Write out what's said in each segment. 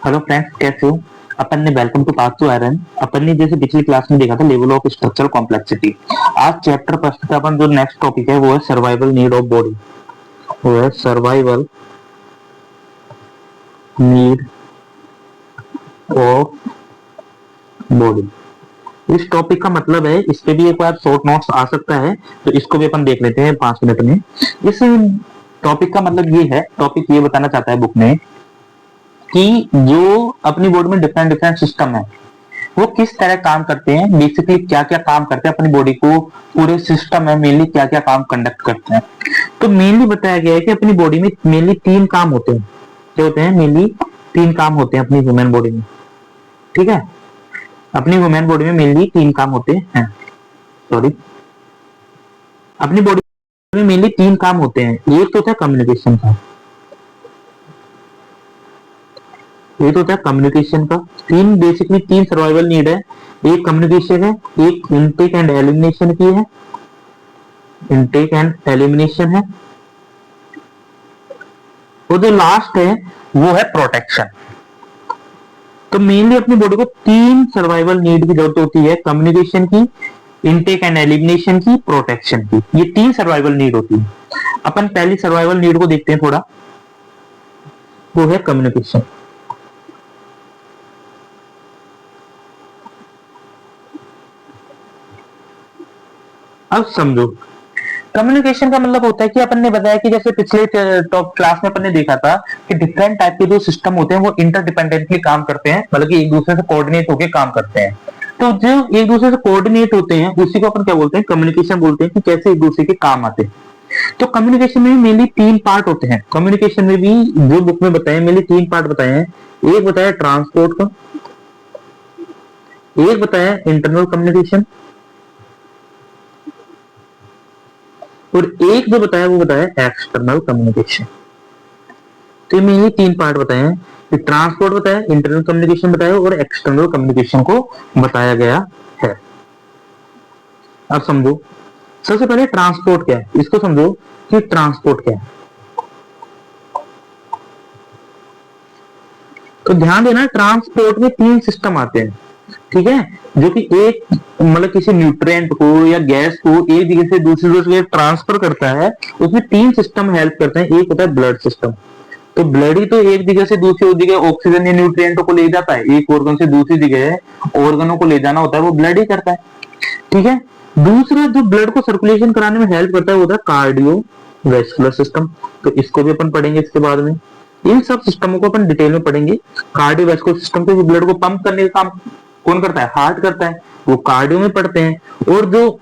Hello friends, कैसे हो? अपन ने welcome to path to iron. अपन ने जैसे पिछली क्लास में देखा था लेवल ऑफ स्ट्रक्चरल कॉम्प्लेक्सिटी। आज चैप्टर फर्स्ट का अपन जो नेक्स्ट टॉपिक है वो है सर्वाइवल नीड ऑफ बॉडी। वो है सर्वाइवल नीड ऑफ बॉडी। इस टॉपिक का मतलब है, इस पे भी एक बार शॉर्ट नोट्स आ सकता है, तो इसको भी अपन देख लेते हैं 5 मिनट में। इस टॉपिक का मतलब ये है, टॉपिक ये बताना चाहता है बुक में कि जो अपनी बॉडी में डिफरेंट डिफरेंट सिस्टम है वो किस तरह काम करते हैं, बेसिकली क्या क्या काम करते हैं अपनी बॉडी को, पूरे सिस्टम में मेनली क्या क्या काम कंडक्ट करते हैं। तो मेनली बताया गया है कि अपनी बॉडी में मेनली 3 काम होते हैं। क्या होते हैं? मेनली 3 काम होते हैं अपनी ह्यूमन बॉडी में। ठीक है, अपनी ह्यूमन बॉडी में मेनली 3 काम होते हैं। सॉरी, अपनी बॉडी में मेनली 3 काम होते हैं। एक तो होता है कम्युनिकेशन का, ये तो होता है कम्युनिकेशन का। बेसिकली 3 सर्वाइवल नीड है। एक कम्युनिकेशन है, एक इनटेक एंड एलिमिनेशन की है, इनटेक एंड एलिमिनेशन है, और जो लास्ट है वो है प्रोटेक्शन। तो मेनली अपनी बॉडी को 3 सर्वाइवल नीड की जरूरत होती है, कम्युनिकेशन की, इनटेक एंड एलिमिनेशन की, प्रोटेक्शन की। ये 3 सर्वाइवल नीड होती है। अपन पहली सर्वाइवल नीड को देखते हैं थोड़ा, वो है कम्युनिकेशन। अब समझो, कम्युनिकेशन का मतलब होता है कि अपन ने बताया कि जैसे पिछले टॉप क्लास में अपन ने देखा था कि डिफरेंट टाइप के जो सिस्टम होते हैं वो इंटरडिपेंडेंटली काम करते हैं, मतलब कि एक दूसरे से कोऑर्डिनेट होकर काम करते हैं। तो जो एक दूसरे से कोऑर्डिनेट होते हैं उसी को अपन क्या बोलते हैं? कम्युनिकेशन बोलते हैं, कि कैसे एक दूसरे के काम आते हैं। तो कम्युनिकेशन में मेनली 3 पार्ट होते हैं। कम्युनिकेशन में भी जो बुक में बताए मेनली 3 पार्ट बताए हैं। एक बताया ट्रांसपोर्ट का, एक बताया इंटरनल कम्युनिकेशन, और एक जो बताया वो बताया एक्सटर्नल कम्युनिकेशन। तो मैं ये 3 पार्ट बताए हैं, कि ट्रांसपोर्ट बताया, इंटरनल कम्युनिकेशन बताया और एक्सटर्नल कम्युनिकेशन को बताया गया है। अब समझो, सबसे पहले ट्रांसपोर्ट क्या है, इसको समझो कि ट्रांसपोर्ट क्या है। तो ध्यान देना, ट्रांसपोर्ट में 3 सिस्टम आते हैं। ठीक है, जो कि एक मतलब किसी न्यूट्रिएंट को या गैस को एक जगह से दूसरी जगह ट्रांसफर करता है। उसमें 3 सिस्टम हेल्प करते हैं। एक होता है ब्लड सिस्टम, तो ब्लड ही तो एक जगह से दूसरी जगह ऑक्सीजन या न्यूट्रिएंटों को ले जाता है। एक ऑर्गन से दूसरी जगह ऑर्गनों को ले जाना होता है वो ब्लड ही करता है। ठीक है, दूसरा जो ब्लड को सर्कुलेशन कराने में हेल्प करता है वो होता है कार्डियो वेस्कुलर सिस्टम। तो इसको भी अपन पढ़ेंगे इसके बाद में। इन सब सिस्टमों को अपन डिटेल में पढ़ेंगे। कार्डियोवैस्कुलर सिस्टम को ब्लड को पंप करने का काम कौन करता है? हार्ट करता है, वो कार्डियो में पढ़ते हैं। और जो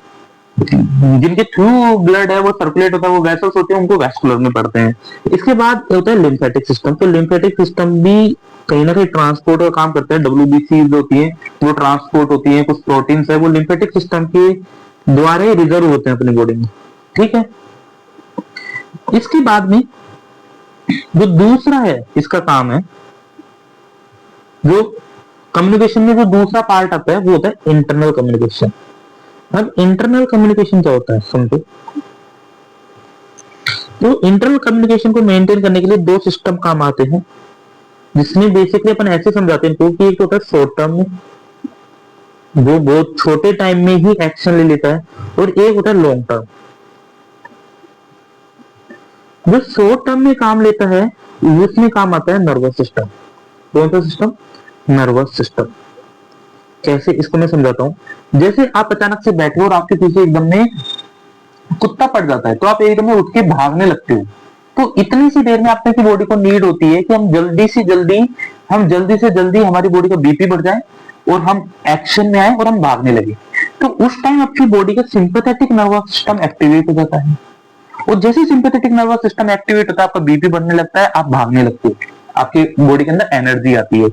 जिनके थ्रू ब्लड है वो सर्कुलेट होता है, वो वेसल्स होते हैं, उनको वेस्कुलर में पढ़ते हैं। इसके बाद होता है लिम्फेटिक सिस्टम। तो लिम्फेटिक सिस्टम भी कहीं ना कहीं ट्रांसपोर्ट का काम करता है। डब्ल्यूबीसी होती है वो ट्रांसपोर्ट होती है, कुछ प्रोटीन्स है वो लिम्फेटिक सिस्टम के द्वारा ही रिजर्व होते हैं अपनी बॉडी में। ठीक है, इसके बाद में जो दूसरा है इसका काम है, जो कम्युनिकेशन में जो दूसरा पार्ट आता है वो होता है इंटरनल कम्युनिकेशन। अब इंटरनल कम्युनिकेशन क्या होता है समझो। तो इंटरनल कम्युनिकेशन को मेंटेन करने के लिए 2 सिस्टम काम आते हैं, जिसमें बेसिकली अपन ऐसे समझाते हैं कि एक होता है शॉर्ट टर्म में, जो बहुत छोटे टाइम में ही एक्शन ले लेता है, और एक होता है लॉन्ग टर्म। जो शॉर्ट टर्म में काम लेता है उसमें काम आता है नर्वस सिस्टम। कौन सा सिस्टम? Nervous system. कैसे, इसको मैं समझाता हूं। जैसे आप अचानक से बैठे हो और आपके पीछे एकदम में कुत्ता पड़ जाता है, तो आप एकदम में उठ के भागने लगते हो। तो इतनी सी देर में आपकी बॉडी को नीड होती है कि हम जल्दी से जल्दी हमारी बॉडी का बीपी बढ़ जाए और हम एक्शन में आए और हम भागने लगे। तो उस टाइम आपकी बॉडी का सिंपैथेटिक नर्वस सिस्टम एक्टिवेट हो जाता है, और जैसे सिंपैथेटिक नर्वस सिस्टम एक्टिवेट होता है आपका बीपी बढ़ने लगता है, आप भागने लगते हो, आपकी बॉडी के अंदर एनर्जी आती है।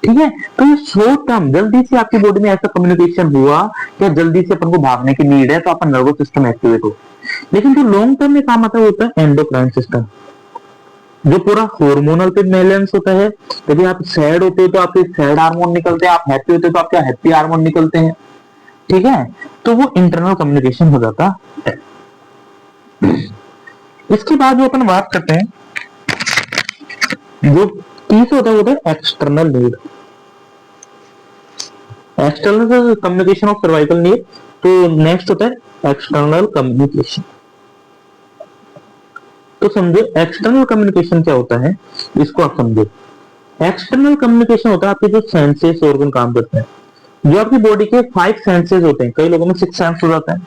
ठीक है, तो ये शॉर्ट टर्म जल्दी से आपकी बॉडी में ऐसा कम्युनिकेशन हुआ कि जल्दी से अपन को भागने की नीड है, तो आपका नर्वस सिस्टम एक्टिवेट हो। लेकिन जो लॉन्ग टर्म में काम आता है वो होता है एंडोक्राइन सिस्टम, जो पूरा हार्मोनल पे बैलेंस होता है। यदि आप सैड होते हो तो आपके सैड हार्मोन निकलते हैं, आप हैप्पी होते हो तो आपके हैप्पी हार्मोन निकलते हैं। ठीक है, तो वो इंटरनल कम्युनिकेशन हो जाता है। इसके बाद जो अपन बात करते हैं, जो तीसरा होता है external need. External communication of survival need. तो नेक्स्ट होता है एक्सटर्नल कम्युनिकेशन। तो समझो एक्सटर्नल कम्युनिकेशन क्या होता है, इसको आप समझो। एक्सटर्नल कम्युनिकेशन होता है आपके जो सेंसेस ऑर्गन काम करते हैं, जो आपकी बॉडी के 5 सेंसेस होते हैं, कई लोगों में 6 सेंस हो जाता है,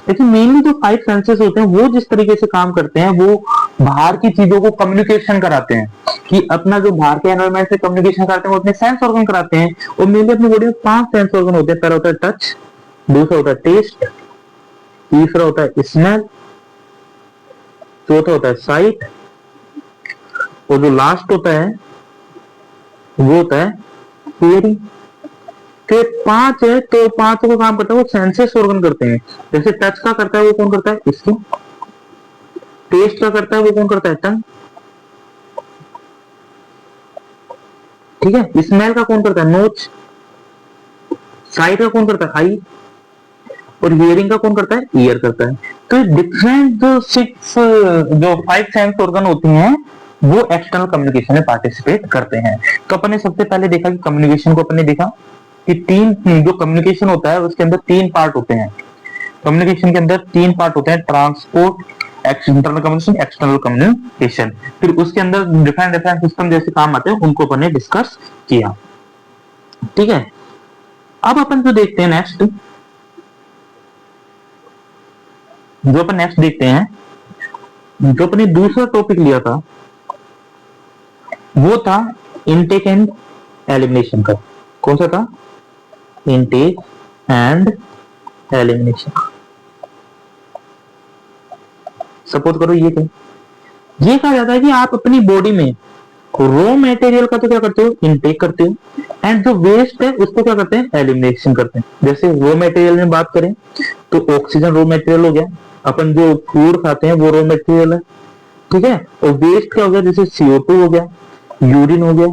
लेकिन मेनली जो 5 सेंसेस होते हैं वो जिस तरीके से काम करते हैं, वो बाहर की चीजों को कम्युनिकेशन कराते हैं, कि अपना जो बाहर के एनवायरमेंट से कम्युनिकेशन कराते हैं वो अपने सेंस ऑर्गन कराते हैं। और मेनली अपनी बॉडी में 5 सेंस ऑर्गन होते हैं। पहला होता है टच, दूसरा होता है टेस्ट, तीसरा होता है स्मेल, चौथा होता है साइट, और जो लास्ट होता है वो होता है हियरिंग। तो 5 है, तो 5 का काम करता है वो सेंसेस ऑर्गन करते हैं। जैसे टच का करता है वो कौन करता है, स्किन। टेस्ट का करता है वो कौन करता है, टंग। ठीक है। स्मेल का कौन करता है, नोज। साइट का कौन करता है, आई। और हियरिंग का कौन करता है, ईयर करता है। तो डिफरेंट जो 6 जो 5 सेंस ऑर्गन होती हैं वो एक्सटर्नल कम्युनिकेशन में पार्टिसिपेट करते हैं। तो अपन ने सबसे पहले देखा कि कम्युनिकेशन को अपन ने देखा कि 3 जो कम्युनिकेशन होता है उसके अंदर 3 पार्ट होते हैं। कम्युनिकेशन के अंदर 3 पार्ट होते हैं, transport, internal communication, external communication. फिर उसके अंदर डिफरेंट डिफरेंट सिस्टम जैसे काम आते हैं उनको अपन ने डिस्कस किया। ठीक है। अब अपन जो देखते हैं नेक्स्ट, जो अपन नेक्स्ट देखते हैं, जो अपने दूसरा टॉपिक लिया था वो था इनटेक एंड एलिमिनेशन का। कौन सा था, इनटेक एंड एलिमिनेशन। सपोज करो ये क्या, ये कहा जाता है कि आप अपनी बॉडी में रॉ मटेरियल का तो क्या करते हो, इनटेक करते हो, एंड जो वेस्ट है उसको क्या करते हैं, एलिमिनेशन करते हैं। जैसे रॉ मटेरियल में बात करें तो ऑक्सीजन रॉ मटेरियल हो गया, अपन जो फूड खाते हैं वो रॉ मटेरियल है। ठीक है। और वेस्ट क्या हो गया, जैसे CO2 हो गया, यूरिन हो गया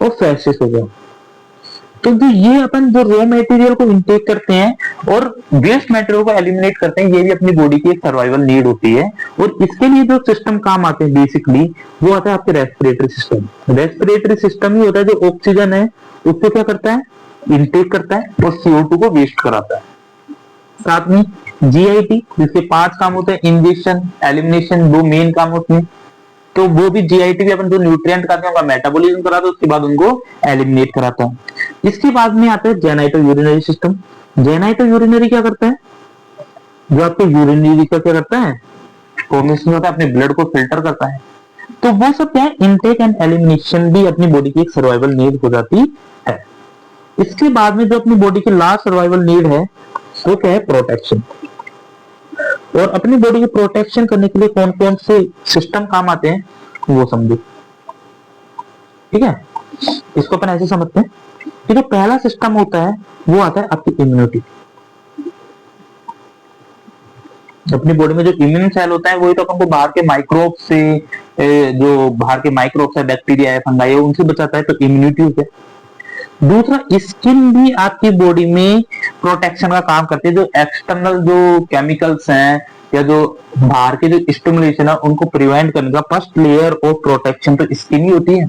और फैसेस हो गया। तो ये अपन जो रॉ मटेरियल को इनटेक करते हैं और वेस्ट मटेरियल को एलिमिनेट करते हैं, ये भी अपनी बॉडी की एक सर्वाइवल नीड होती है। और इसके लिए जो सिस्टम काम आते हैं बेसिकली वो आता है आपके रेस्पिरेटरी सिस्टम। रेस्पिरेटरी सिस्टम ही होता है जो ऑक्सीजन है उसको क्या करता है, इनटेक करता है और CO2 को वेस्ट कराता है। साथ में GIT जिसके 5 काम होते हैं, इंजेक्शन, एलिमिनेशन, 2 मेन काम होते हैं। तो वो भी GIT भी अपन जो न्यूट्रिएंट खाते हैं उनका मेटाबॉलिज्म कराता है, उसके बाद उनको एलिमिनेट कराता है। इसके बाद में आता है genito urinary system. Genito urinary क्या करता है, जो आपके यूरिनरी का क्या करता है, फॉर्मेशन होता है, अपने ब्लड को फिल्टर करता है। तो वो सब क्या है, इनटेक एंड एलिमिनेशन भी अपनी बॉडी की एक सर्वाइवल नीड हो जाती है। इसके बाद में जो अपनी बॉडी की लास्ट सर्वाइवल नीड है वो क्या है, प्रोटेक्शन। और अपनी बॉडी की प्रोटेक्शन करने के लिए कौन कौन से सिस्टम काम आते हैं वो समझो। ठीक है। इसको अपन ऐसे समझते हैं कि जो पहला सिस्टम होता है वो आता है आपकी इम्यूनिटी। अपनी बॉडी में जो इम्यून सेल होता है वही तो अपन को बाहर के माइक्रोब से, जो बाहर के माइक्रोब्स है, बैक्टीरिया है, फंगाई है, उनसे बचाता है, तो इम्यूनिटी होता है। दूसरा, स्किन भी आपकी बॉडी में प्रोटेक्शन का काम करती है। जो एक्सटर्नल जो केमिकल्स हैं या जो बाहर के जो स्टिमुलेशन है उनको प्रिवेंट करने का फर्स्ट लेयर ऑफ प्रोटेक्शन तो स्किन ही होती है।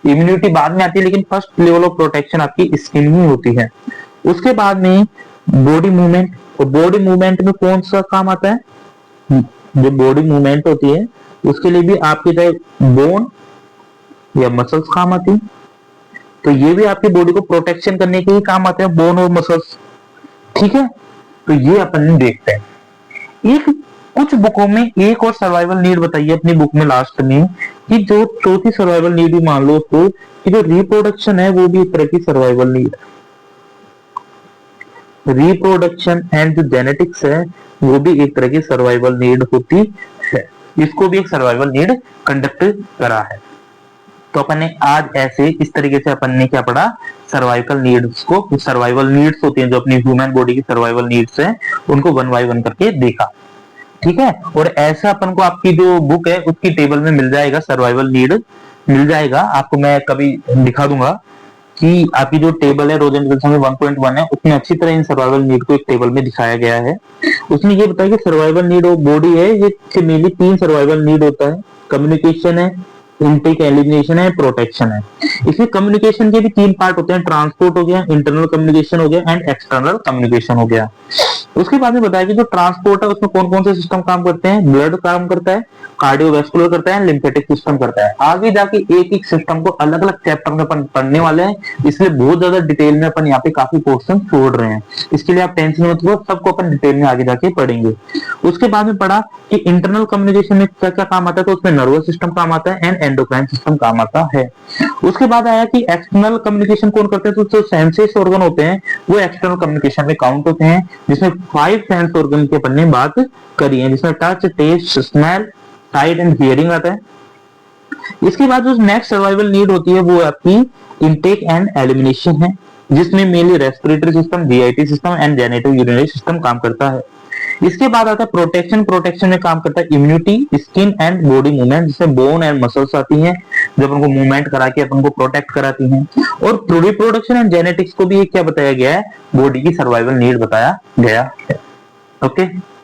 इम्यूनिटी बाद में आती है लेकिन फर्स्ट लेवल ऑफ प्रोटेक्शन आपकी स्किन ही होती है। उसके बाद में बॉडी मूवमेंट, और बॉडी मूवमेंट में कौन सा काम आता है, जो बॉडी मूवमेंट होती है उसके लिए भी आपकी चाहे बोन या मसल्स काम आती है। तो ये भी आपकी बॉडी को प्रोटेक्शन करने के ही काम आते हैं, बोन और मसल्स। ठीक है। तो ये अपन देखते हैं। एक कुछ बुकों में एक और सर्वाइवल नीड बताइए अपनी बुक में लास्ट में, कि जो चौथी सर्वाइवल नीड भी मान लो उसको, कि जो रिप्रोडक्शन है वो भी एक तरह की सर्वाइवल नीड। रिप्रोडक्शन एंड जो जेनेटिक्स है वो भी एक तरह की सर्वाइवल नीड होती है। इसको भी एक सर्वाइवल नीड कंडक्ट करा है। तो अपन ने आज ऐसे इस तरीके से अपन ने क्या पढ़ा, सर्वाइवल नीड्स को, सर्वाइवल नीड्स होती हैं जो अपनी ह्यूमन बॉडी की सर्वाइवल नीड्स है उनको 1 बाय 1 करके देखा। ठीक है। और ऐसा अपन को आपकी जो बुक है उसकी टेबल में मिल जाएगा, सर्वाइवल नीड मिल जाएगा आपको, मैं कभी दिखा दूंगा कि आपकी जो टेबल है रोजन विल्सन में 1.1 है उसमें अच्छी तरह इन सर्वाइवल नीड को एक टेबल में दिखाया गया है। उसमें ये बताया कि सर्वाइवल नीड ऑफ बॉडी है, ये मेनली 3 सर्वाइवल नीड होता है। कम्युनिकेशन है, इनटेक, एलिमिनेशन है, प्रोटेक्शन है। इसमें कम्युनिकेशन के भी 3 पार्ट होते हैं, ट्रांसपोर्ट हो गया, इंटरनल कम्युनिकेशन हो गया एंड एक्सटर्नल कम्युनिकेशन हो गया। उसके बाद में बताया कि जो ट्रांसपोर्ट है उसमें कौन कौन से सिस्टम काम करते हैं, ब्लड काम करता है, कार्डियोवैस्कुलर करता है, लिम्फेटिक सिस्टम करता है। आगे जाके एक एक सिस्टम को अलग अलग चैप्टर में अपन पढ़ने वाले हैं, इसलिए बहुत ज्यादा डिटेल में अपन यहाँ पे काफी क्वेश्चन छोड़ रहे हैं। इसके लिए आप टेंशन मत लो, सबको अपन डिटेल में आगे जाके पढ़ेंगे। उसके बाद में पढ़ा कि इंटरनल कम्युनिकेशन में क्या क्या काम आता है, तो उसमें नर्वस सिस्टम काम आता है एंड एंडोक्राइन सिस्टम काम आता है। उसके बाद आया कि एक्सटर्नल कम्युनिकेशन कौन करते हैं, तो जो सेंसेस ऑर्गन होते हैं वो एक्सटर्नल कम्युनिकेशन में काउंट होते हैं, जिसमें 5 सेंस ऑर्गन की अपन ने बात करी है, जिसमें touch, taste, smell, sight and hearing आता है। इसके बाद जो नेक्स्ट सर्वाइवल नीड होती है वो आपकी इनटेक एंड एलिमिनेशन है, जिसमें mainly respiratory system, JIT system and generative urinary system काम करता है। इसके बाद आता है प्रोटेक्शन। प्रोटेक्शन में काम करता है immunity, skin and body movement, जिसमें बोन एंड मसल्स आती हैं जब उनको मूवमेंट करा के अपन को प्रोटेक्ट कराती हैं। और रिप्रोडक्शन एंड जेनेटिक्स को भी क्या बताया गया है, बॉडी की सर्वाइवल नीड बताया गया है। ओके।